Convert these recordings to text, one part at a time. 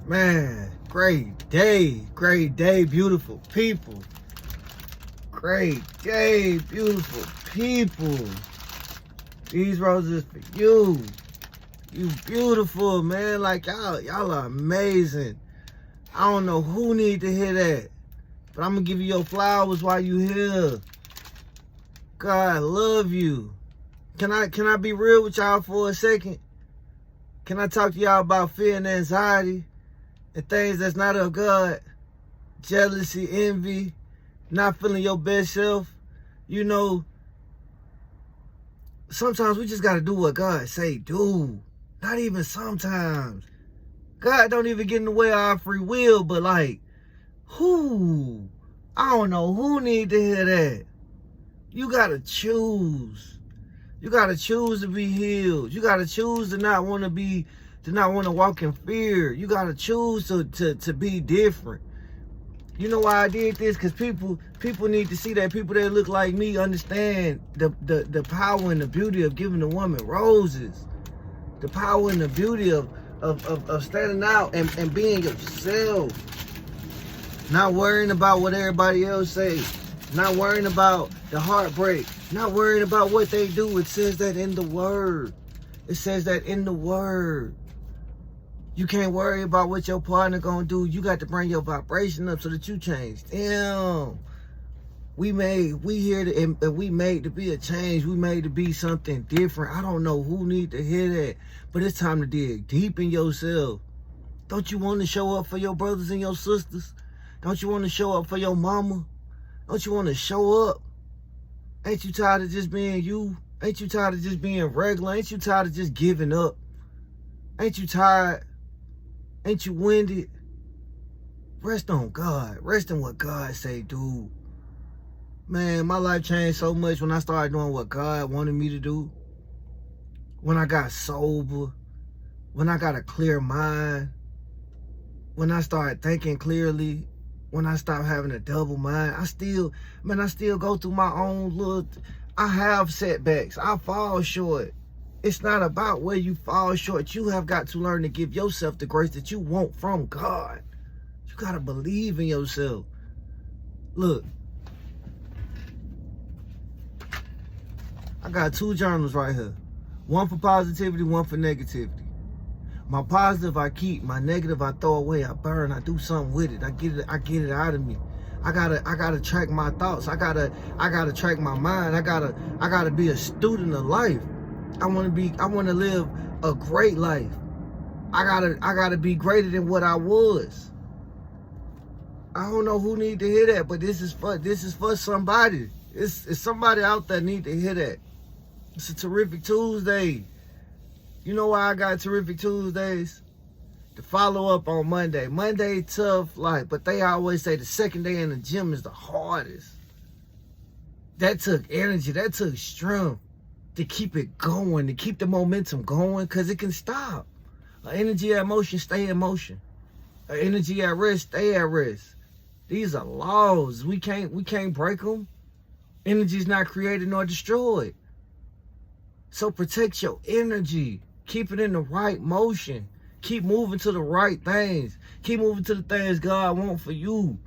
Man, great day, beautiful people. Great day, beautiful people. These roses for you. You beautiful, man. Like y'all are amazing. I don't know who need to hear that, but I'm gonna give you your flowers while you here. God, I love you. Can I be real with y'all for a second? Can I talk to y'all about fear and anxiety and things that's not of God? Jealousy, envy, not feeling your best self. You know, sometimes we just gotta do what God say do. Not even sometimes. God don't even get in the way of our free will, but like, who? I don't know who need to hear that. You gotta choose. You gotta choose to be healed. You gotta choose to not want to walk in fear. You gotta choose to be different. You know why I did this? Because people need to see that. People that look like me understand the power and the beauty of giving a woman roses. The power and the beauty of standing out and being yourself. Not worrying about what everybody else say. Not worrying about the heartbreak. Not worrying about what they do. It says that in the word. It says that in the word. You can't worry about what your partner gonna do. You got to bring your vibration up so that you change them. We here to, and we made to be a change. We made to be something different. I don't know who need to hear that, but it's time to dig deep in yourself. Don't you want to show up for your brothers and your sisters? Don't you want to show up for your mama? Don't you want to show up? Ain't you tired of just being you? Ain't you tired of just being regular? Ain't you tired of just giving up? Ain't you tired? Ain't you winded? Rest on God. Rest in what God say, dude. Man, my life changed so much when I started doing what God wanted me to do. When I got sober. When I got a clear mind. When I started thinking clearly. When I stopped having a double mind. I still go through my own little... I have setbacks. I fall short. It's not about where you fall short. You have got to learn to give yourself the grace that you want from God. You got to believe in yourself. Look. I got 2 journals right here. One for positivity, one for negativity. My positive I keep, my negative I throw away, I burn, I do something with it. I get it out of me. I gotta track my thoughts. I gotta track my mind. I gotta be a student of life. I wanna live a great life. I gotta be greater than what I was. I don't know who need to hear that, but this is for somebody. It's somebody out there need to hear that. It's a terrific Tuesday. You know why I got terrific Tuesdays? To follow up on Monday. Monday, tough life, but they always say the second day in the gym is the hardest. That took energy, that took strength to keep it going, to keep the momentum going, because it can stop. An energy at motion, stay in motion. An energy at rest, stay at rest. These are laws. We can't break them. Energy's not created nor destroyed. So protect your energy. Keep it in the right motion. Keep moving to the right things. Keep moving to the things God wants for you.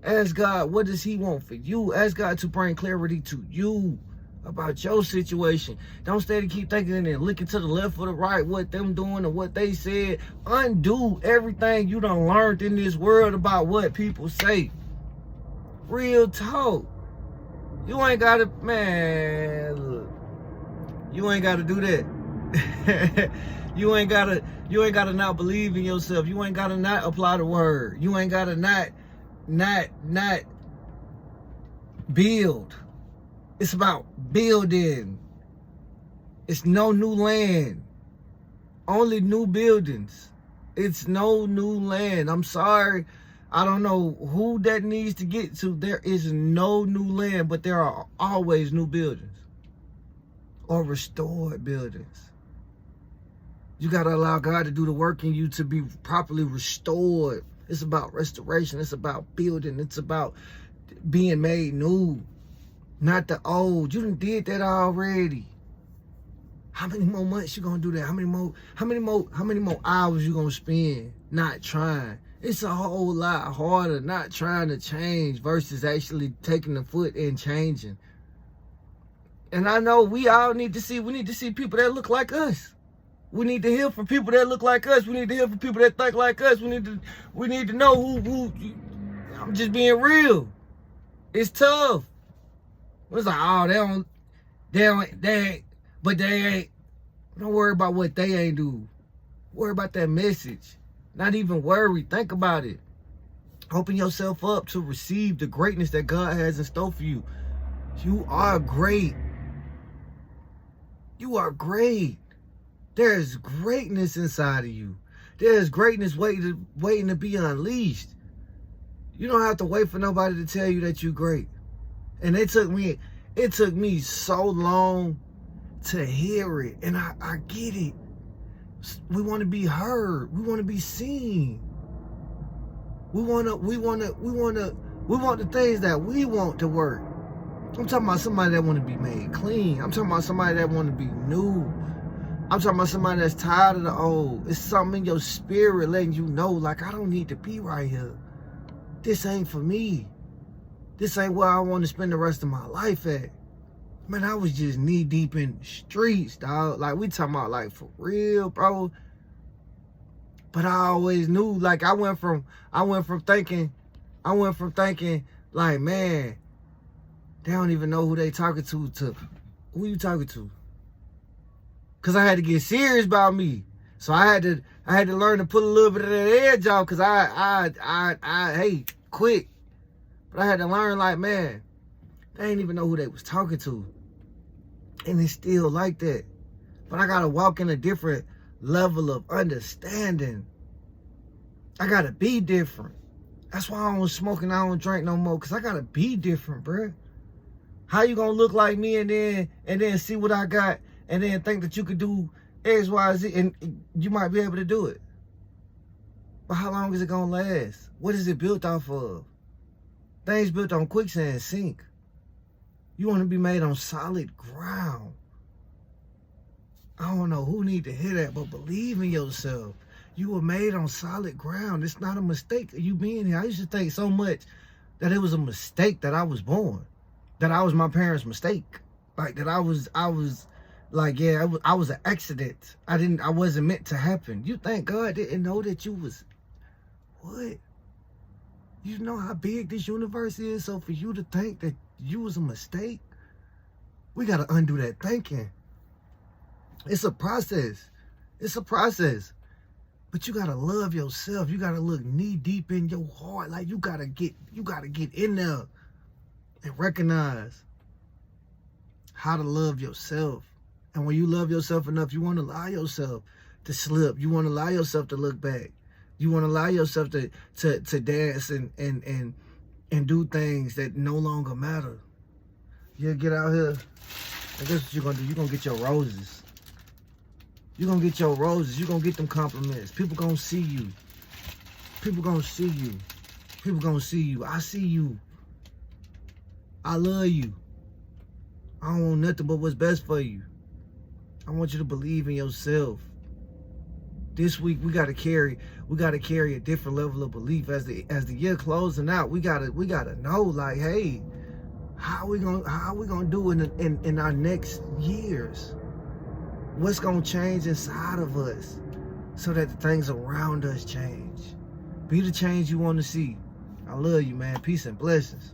Ask God, what does he want for you? Ask God to bring clarity to you about your situation. Don't stay to keep thinking and looking to the left or the right, what them doing and what they said. Undo everything you done learned in this world about what people say. Real talk. You ain't gotta, man, look. You ain't gotta do that. You ain't gotta not believe in yourself. You ain't gotta not apply the word. You ain't gotta not build. It's about building. It's no new land. Only new buildings. It's no new land. I'm sorry. I don't know who that needs to get to. There is no new land, but there are always new buildings. Or restored buildings. You got to allow God to do the work in you to be properly restored. It's about restoration. It's about building. It's about being made new. Not the old. You done did that already. How many more months you gonna do that? How many more hours you gonna spend not trying? It's a whole lot harder not trying to change versus actually taking the foot and changing. And I know we need to see people that look like us. We need to hear from people that look like us. We need to hear from people that think like us. We need to know who I'm just being real. It's tough. It's like, oh, they ain't, but they ain't. Don't worry about what they ain't do. Worry about that message. Not even worry. Think about it. Open yourself up to receive the greatness that God has in store for you. You are great. You are great. There's greatness inside of you. There's greatness waiting to be unleashed. You don't have to wait for nobody to tell you that you're great. And it took me so long to hear it. And I get it. We want to be heard. We want to be seen. We want the things that we want to work. I'm talking about somebody that want to be made clean. I'm talking about somebody that want to be new. I'm talking about somebody that's tired of the old. It's something in your spirit letting you know, like, I don't need to be right here. This ain't for me. This ain't where I want to spend the rest of my life at. Man, I was just knee deep in the streets, dog. Like, we talking about, like, for real, bro. But I always knew, like, I went from thinking, like, man, they don't even know who they talking to who you talking to? Cause I had to get serious about me. So I had to learn to put a little bit of that edge off, cause I hate quick. But I had to learn, like, man, they ain't even know who they was talking to. And it's still like that. But I gotta walk in a different level of understanding. I gotta be different. That's why I don't smoke and I don't drink no more, cause I gotta be different, bruh. How you gonna look like me and then see what I got and then think that you could do X, Y, Z, and you might be able to do it? But how long is it gonna last? What is it built off of? Things built on quicksand sink. You want to be made on solid ground. I don't know who need to hear that, but believe in yourself. You were made on solid ground. It's not a mistake you being here. I used to think so much that it was a mistake that I was born, that I was my parents' mistake, like that I was like, yeah, I was an accident. I wasn't meant to happen. You think God didn't know that you was what? You know how big this universe is, so for you to think that you was a mistake, we got to undo that thinking. It's a process. It's a process. But you got to love yourself. You got to look knee deep in your heart. Like, you got to get in there and recognize how to love yourself. And when you love yourself enough, you want to allow yourself to slip. You want to allow yourself to look back. You want to allow yourself to dance and do things that no longer matter. You get out here, and guess what you're going to do? You're going to get your roses. You're going to get your roses. You're going to get them compliments. People going to see you. People going to see you. People going to see you. I see you. I love you. I don't want nothing but what's best for you. I want you to believe in yourself. This week we gotta carry a different level of belief as the year closing out. We gotta know, like, hey, how we gonna do in our next years? What's gonna change inside of us so that the things around us change? Be the change you want to see. I love you, man. Peace and blessings.